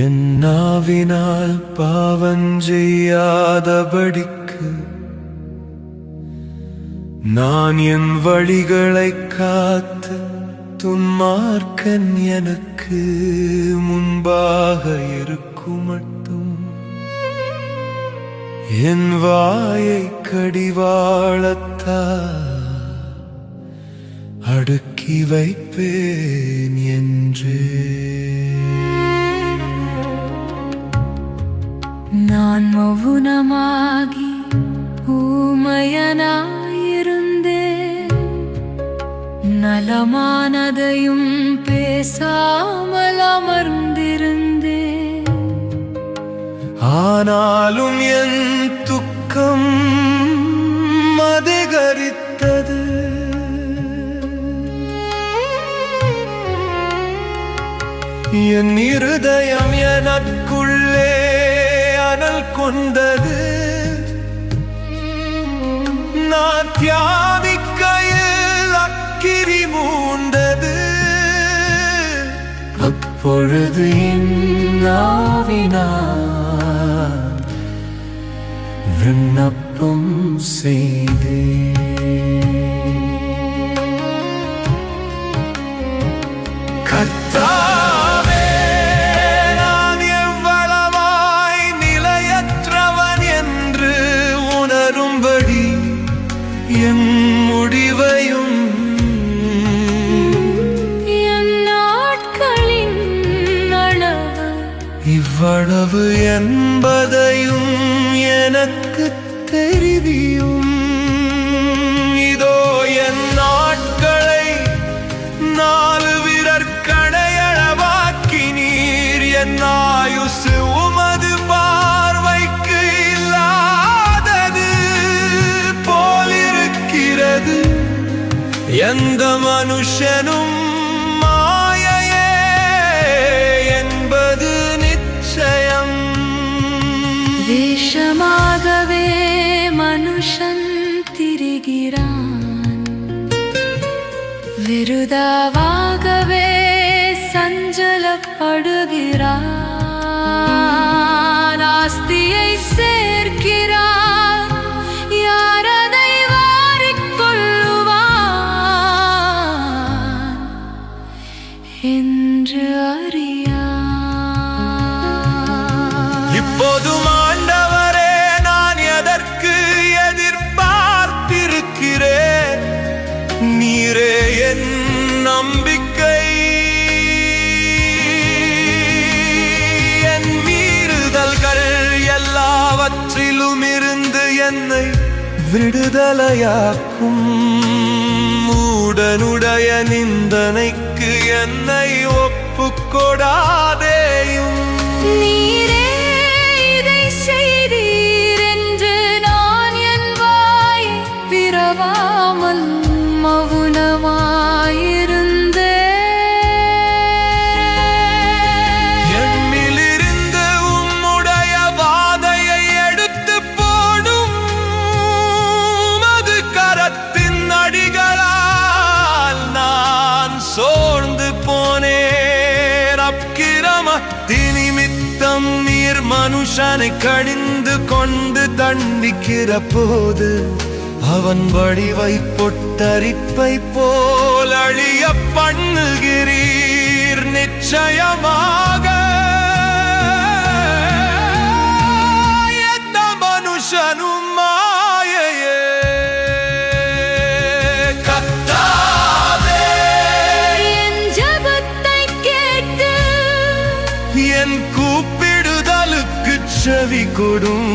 என் நாவினால் பாவஞ்செய்யாதபடிக்கு நான் என் வழிகளைக் காத்து துன்மார்க்கன் எனக்கு முன்பாக இருக்குமட்டும் என் வாயை கடிவாளத்தால் அடுக்கி வைப்பேன் என்று நான் மௌனமாகி ஊமையனாயிருந்தேன், நலமானதையும் பேசாமல் அமர்ந்திருந்தேன். ஆனாலும் என் துக்கம் அதிகரித்தது, என் இருதயம் எனக்குள்ளே அனல் கொண்டது. நான் தியானிக்கையில் அக்கினி மூண்டது. அப்பொழுது என் நாவினால் விண்ணப்பம் செய்தேன். கர்த்தாவே, நான் எவ்வளவாய் நிலையற்றவன் என்று உணரும்படி என் முடிவையும் என் நாட்களின் அளவு இவ்வளவு என்பதையும் எனக்கு தெரிவியும். இதோ என் நாட்களை 4 விரற்கடையளவாக்கி நீர் என் ஆயுசு உமது பார்வைக்கு இல்லாதது போலிருக்கிறது. எந்த மனுஷனும் மாயையே என்பது நிச்சயம். வேஷமாகவே மனுஷன் திரிகிறான், விருதாவாகவே சஞ்சலப்படுகிறான். ஆஸ்தியை சேர்க்கிறான், யார் அதை வாரிக்கொள்ளுவான் என்று அறியான். இப்போதும் ஆண்டவரே, நான் எதற்கு எதிர்பார்த்திருக்கிறேன்? நீரே என் நம்பிக்கை. என் மீறுதல்கள் எல்லாவற்றிலும் இருந்து என்னை விடுதலையாக்கும். மூடனுடைய நிந்தனைக்கு என்னை ஒப்புக்கொடாதேயும். நீரே இதை செய்தீர் என்று நான் என் வாய் பிறவாமல் மௌனமாயிருந்தேன். என்னிலிருந்து உம்முடைய வாதையை எடுத்து போடும். அது கரத்தின் அடிகளால் நான் சோர்ந்து போனேன். அக்கிரமத்தின் நிமித்தம் நீர் மனுஷனை கடிந்து கொண்டு தண்டிக்கிற போது அவன் வடிவை பொட்டரிப்பை போல் அழிய பண்ணுகிறீர். நிச்சயமாக எந்த மனுஷனும் மாயையே. கர்த்தாவே, என் ஜெபத்தை கேட்டு என் கூப்பிடுதலுக்கு செவி கொடும்.